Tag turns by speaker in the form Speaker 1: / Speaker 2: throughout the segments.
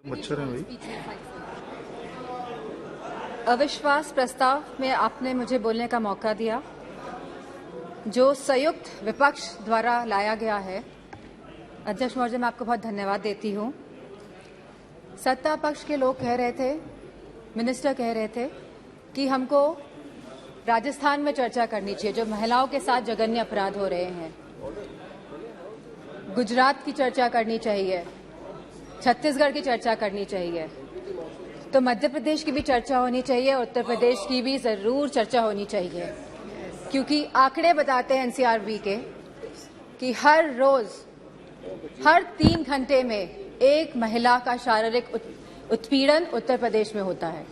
Speaker 1: मच्छर है भाई।
Speaker 2: अविश्वास प्रस्ताव में आपने मुझे बोलने का मौका दिया, जो संयुक्त विपक्ष द्वारा लाया गया है। अध्यक्ष महोदय, मैं आपको बहुत धन्यवाद देती हूँ। सत्ता पक्ष के लोग कह रहे थे, मिनिस्टर कह रहे थे कि हमको राजस्थान में चर्चा करनी चाहिए, जो महिलाओं के साथ जघन्य अपराध हो रहे हैं। गुजरात की चर्चा करनी चाहिए, छत्तीसगढ़ की चर्चा करनी चाहिए, तो मध्य प्रदेश की भी चर्चा होनी चाहिए, उत्तर प्रदेश की भी जरूर चर्चा होनी चाहिए, क्योंकि आंकड़े बताते हैं एनसीआरबी के कि हर रोज हर 3 घंटे में एक महिला का शारीरिक उत्पीड़न उत्तर प्रदेश में होता है।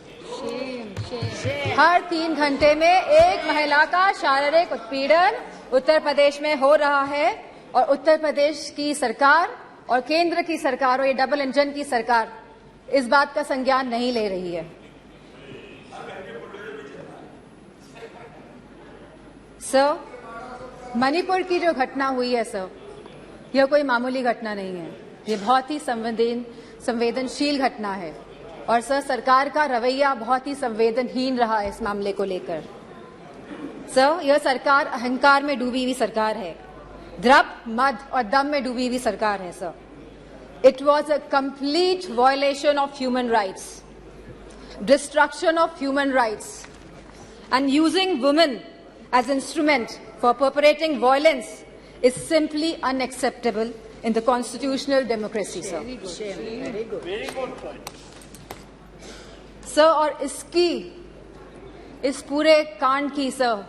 Speaker 2: हर 3 घंटे में एक महिला का शारीरिक उत्पीड़न उत्तर प्रदेश में हो रहा है, और उत्तर प्रदेश की सरकार और केंद्र की सरकार और ये डबल इंजन की सरकार इस बात का संज्ञान नहीं ले रही है। सर, मणिपुर की जो घटना हुई है सर, यह कोई मामूली घटना नहीं है, ये बहुत ही संवेदनशील घटना है, और सर सरकार का रवैया बहुत ही संवेदनहीन रहा है इस मामले को लेकर। सर, यह सरकार अहंकार में डूबी हुई सरकार है, द्रव्य, मद और दम में डूबी हुई सरकार है sir. It was a complete violation of human rights, destruction of human rights, and using women as instrument for perpetrating violence is simply unacceptable in the constitutional democracy, sir. Very good. Sir, और इस पूरे कांड की sir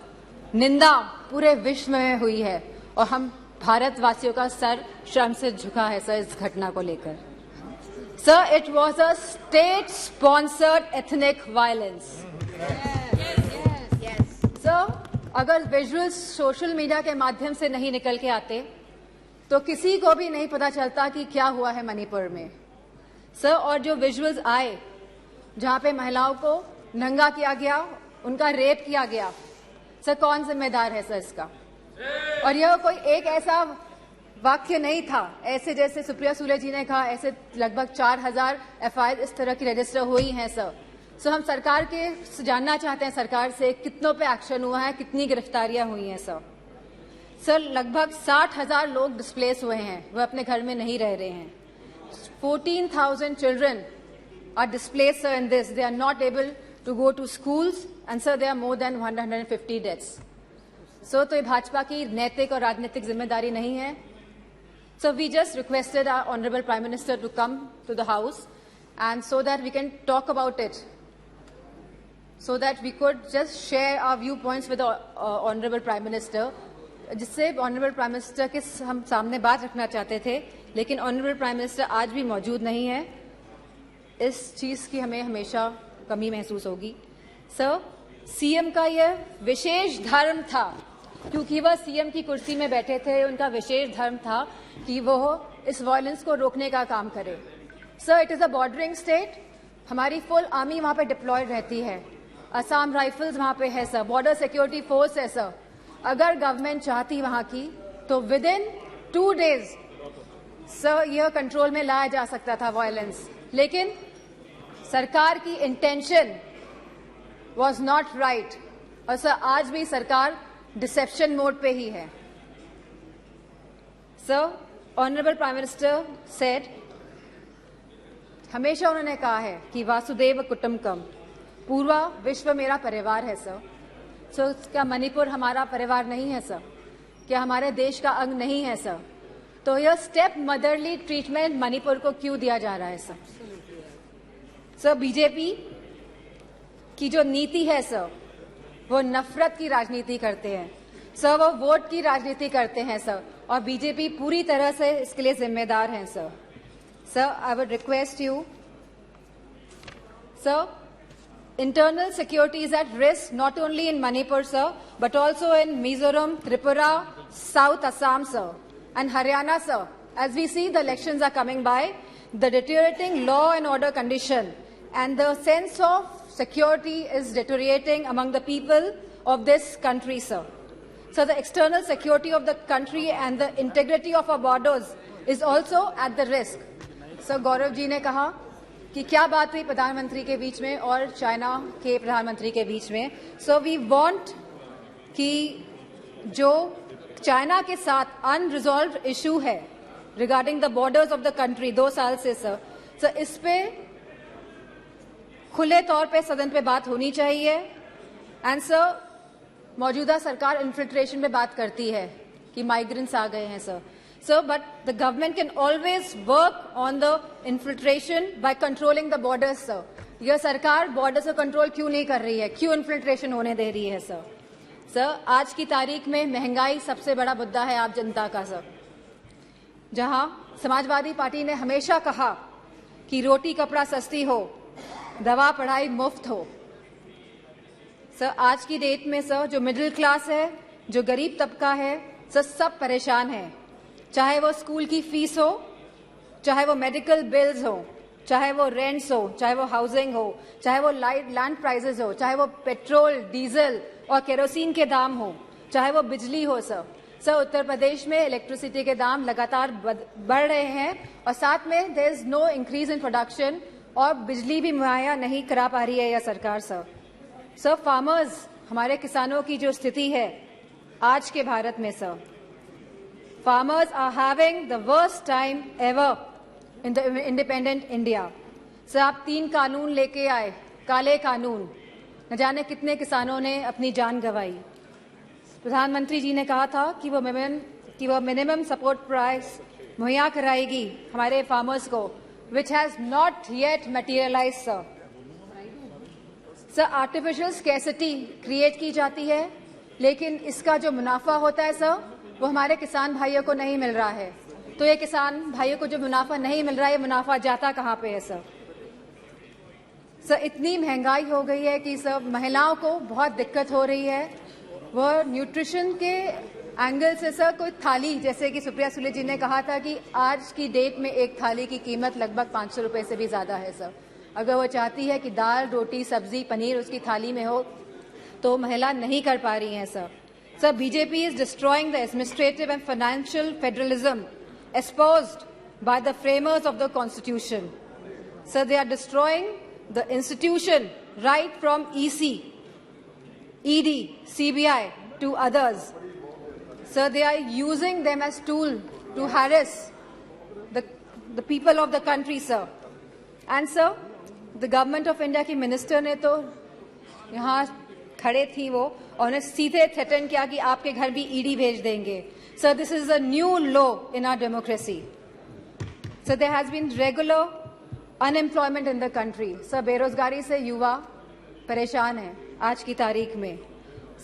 Speaker 2: निंदा पूरे विश्व में हुई है, और हम भारतवासियों का सर शर्म से झुका है सर इस घटना को लेकर। Sir, it was a state sponsored ethnic violence. Sir, अगर विजुअल्स सोशल मीडिया के माध्यम से नहीं निकल के आते तो किसी को भी नहीं पता चलता कि क्या हुआ है मणिपुर में सर। और जो विजुअल्स आए जहां पे महिलाओं को नंगा किया गया, उनका रेप किया गया, सर कौन जिम्मेदार है सर इसका? और यह कोई एक ऐसा वाक्य नहीं था, ऐसे जैसे सुप्रिया सुले जी ने कहा, ऐसे लगभग 4000 एफआईआर इस तरह की रजिस्टर हुई हैं सर। सो हम सरकार के जानना चाहते हैं सरकार से कितनों पे एक्शन हुआ है, कितनी गिरफ्तारियां हुई हैं सर। सर, लगभग 60,000 लोग डिस्प्लेस हुए हैं, वह अपने घर में नहीं रह रहे हैं। 14,000 children are displace sir in this, they are not able to go to schools, and sir there are more than 150 deaths. So तो ये भाजपा की नैतिक और राजनीतिक जिम्मेदारी नहीं है। So we just requested our honourable prime minister to come to the house, and so that we can talk about it, so that we could just share our viewpoints with the honorable prime minister, जिससे honorable prime minister के हम सामने बात रखना चाहते थे, लेकिन honorable prime minister आज भी मौजूद नहीं है। इस चीज की हमें हमेशा कमी महसूस होगी। सर, सीएम का यह विशेष धर्म था, क्योंकि वह सीएम की कुर्सी में बैठे थे, उनका विशेष धर्म था कि वह इस वायलेंस को रोकने का काम करे। Sir, it is a bordering state, हमारी फुल आर्मी वहां पे डिप्लॉयड रहती है, असम राइफल्स वहां पे है सर, बॉर्डर सिक्योरिटी फोर्स है सर। अगर गवर्नमेंट चाहती वहां की तो विद इन 2 डेज सर यह कंट्रोल में लाया जा सकता था वायलेंस, लेकिन सरकार की इंटेंशन वाज नॉट राइट, और सर आज भी सरकार डिसेप्शन मोड पे ही है। Sir, honourable prime minister said, हमेशा उन्होंने कहा है कि वासुदेव कुटुंबकम, पूरा विश्व मेरा परिवार है सर। सो क्या मणिपुर हमारा परिवार नहीं है सर? क्या हमारे देश का अंग नहीं है सर? तो यह स्टेप मदरली ट्रीटमेंट मणिपुर को क्यों दिया जा रहा है सर? सर, बीजेपी की जो नीति है सर, वो नफरत की राजनीति करते हैं सर, वो वोट की राजनीति करते हैं सर, और बीजेपी पूरी तरह से इसके लिए जिम्मेदार है sir. Sir, I would request you sir, internal security is at risk not only in Manipur, sir, but also in Mizoram, Tripura, South Assam, sir, and Haryana, sir. As we see the elections are coming by, the deteriorating law and order condition and the sense of security is deteriorating among the people of this country, sir. So the external security of the country and the integrity of our borders is also at the risk. So Gaurav ji ने कहा कि क्या बात हुई प्रधानमंत्री के बीच में और चाइना के प्रधानमंत्री के बीच में। सो वी वांट कि जो चाइना के साथ अनरिजॉल्व्ड इशू है regarding the borders of the country 2 साल से सर इस पे खुले तौर पे सदन पे बात होनी चाहिए। एंड सर मौजूदा सरकार इन्फिल्ट्रेशन पे बात करती है कि माइग्रेंट्स आ गए हैं sir but the government can always work on the infiltration by controlling the borders sir. यह सरकार बॉर्डर्स को कंट्रोल क्यों नहीं कर रही है, क्यों इन्फिल्ट्रेशन होने दे रही है सर आज की तारीख में महंगाई सबसे बड़ा मुद्दा है आप जनता का सर। जहां समाजवादी पार्टी ने हमेशा कहा कि रोटी कपड़ा सस्ती हो, दवा पढ़ाई मुफ्त हो, सर आज की डेट में सर जो मिडिल क्लास है, जो गरीब तबका है सर, सब परेशान है। चाहे वो स्कूल की फीस हो, चाहे वो मेडिकल बिल्स हो, चाहे वो रेंट्स हो, चाहे वो हाउसिंग हो, चाहे वो लैंड प्राइसेस हो, चाहे वो पेट्रोल डीजल और केरोसिन के दाम हो, चाहे वो बिजली हो सर उत्तर प्रदेश में इलेक्ट्रिसिटी के दाम लगातार बढ़ रहे हैं और साथ में there is no increase in production और बिजली भी मुहैया नहीं करा पा रही है यह सरकार सर फार्मर्स, हमारे किसानों की जो स्थिति है आज के भारत में sir, farmers are having the worst time ever in the independent India. Sir आप 3 कानून लेके आए, काले कानून, न जाने कितने किसानों ने अपनी जान गंवाई। प्रधानमंत्री जी ने कहा था कि वो मिनिमम सपोर्ट प्राइस मुहैया कराएगी हमारे फार्मर्स को, which has not yet materialise sir artificial scarcity create की जाती है, लेकिन इसका जो मुनाफा होता है सर वो हमारे किसान भाइयों को नहीं मिल रहा है। तो ये किसान भाइयों को जो मुनाफा नहीं मिल रहा है, ये मुनाफा जाता कहाँ पे है सर इतनी महंगाई हो गई है कि सर महिलाओं को बहुत दिक्कत हो रही है। वह न्यूट्रिशन के एंगल से सर कोई थाली, जैसे कि सुप्रिया सुले जी ने कहा था कि आज की डेट में एक थाली की कीमत लगभग 500 रुपए से भी ज्यादा है सर। अगर वो चाहती है कि दाल रोटी सब्जी पनीर उसकी थाली में हो तो महिला नहीं कर पा रही हैं sir BJP is destroying the administrative and financial federalism espoused by the framers of the constitution. So they are destroying the institution right from EC, ED, CBI to others. So they are using them as tool to harass the people of the country, sir. And sir, the government of India की minister ने तो यहाँ खड़े थी वो और उन्हें सीधे थ्रेटन किया कि आपके घर भी ईडी भेज देंगे। So this is a new law in our democracy. So there has been regular unemployment in the country. So बेरोजगारी से युवा परेशान हैं आज की तारीख में।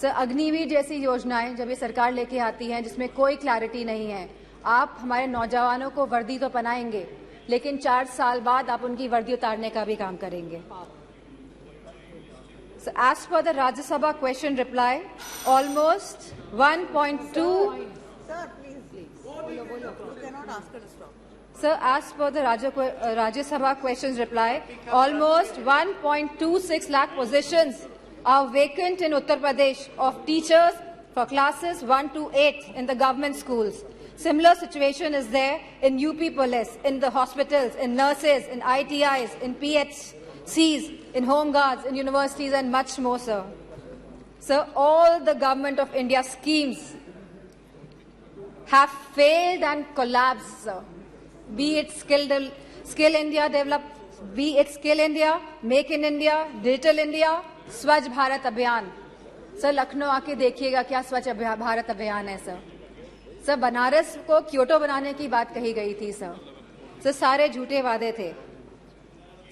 Speaker 2: सर अग्निवीर जैसी योजनाएं जब ये सरकार लेके आती हैं जिसमें कोई क्लैरिटी नहीं है, आप हमारे नौजवानों को वर्दी तो पहनाएंगे लेकिन 4 साल बाद आप उनकी वर्दी उतारने का भी काम करेंगे। So as per the Rajya Sabha question reply, almost 1.2
Speaker 1: Sir, please. You cannot ask her to stop.
Speaker 2: Sir, as per the Rajya Sabha questions reply, almost 1.26 lakh positions are vacant in Uttar Pradesh of teachers for classes 1 to 8 in the government schools. Similar situation is there in UP police, in the hospitals, in nurses, in ITIs, in PHCs, in home guards, in universities and much more, sir. Sir, all the government of India schemes have failed and collapsed, sir. Be it Skill India Develop, be it Skill India, Make in India, Digital India, स्वच्छ भारत अभियान। Sir Lucknow आके देखिएगा क्या स्वच्छ भारत अभियान है sir Banaras को Kyoto बनाने की बात कही गई थी सर सारे झूठे वादे थे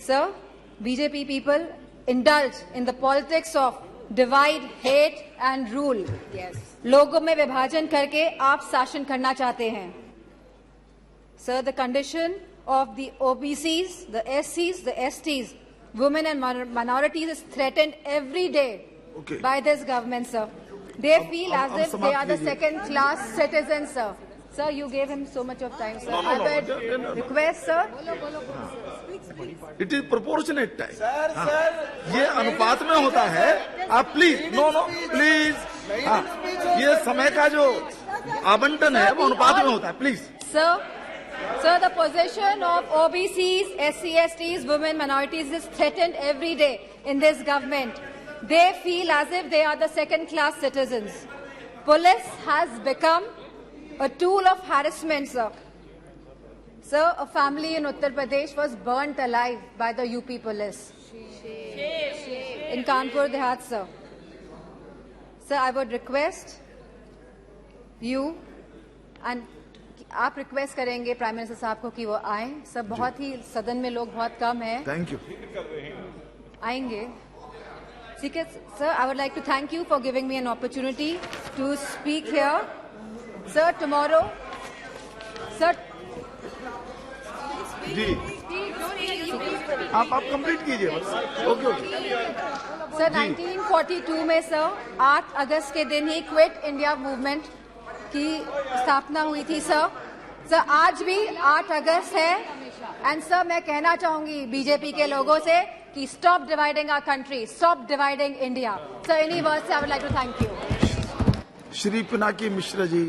Speaker 2: sir. BJP people indulge in the politics of divide hate and rule. लोगों में विभाजन करके आप शासन करना चाहते हैं sir. The condition of the OBCs, the SCs, the STs, women and minorities is threatened every day by this government, sir. They feel as if they are the second-class citizens, sir. Sir, you gave him so much of time, sir. I would request, sir.
Speaker 3: It is proportionate time. Sir, ये अनुपात में होता है। आप please please ये समय का जो आवंटन है वो अनुपात में होता है, please.
Speaker 2: Sir, Sir, the position of OBCs, SC/STs, women, minorities is threatened every day in this government. They feel as if they are the second-class citizens. Police has become a tool of harassment, sir. Sir, a family in Uttar Pradesh was burnt alive by the UP police. In Kanpur Dehat, sir. Sir, I would request you and आप request करेंगे prime minister साहब को कि वो आए। Sir, बहुत ही सदन में लोग बहुत कम हैं।
Speaker 3: Thank you.
Speaker 2: आएंगे। ठीक है sir, I would like to thank you for giving me an opportunity to speak here. Sir, tomorrow sir
Speaker 3: ji आप कंप्लीट कीजिए बस। ओके ओके
Speaker 2: सर, 1942 में सर 8 अगस्त के दिन ही क्विट इंडिया मूवमेंट की स्थापना हुई थी सर। सर, आज भी 8 अगस्त है एंड सर मैं कहना चाहूंगी बीजेपी के लोगों से कि stop dividing our country, stop dividing India. Sir, इन्हीं वर्ड से I would like to thank you.
Speaker 3: Shri Pinaki Mishra ji.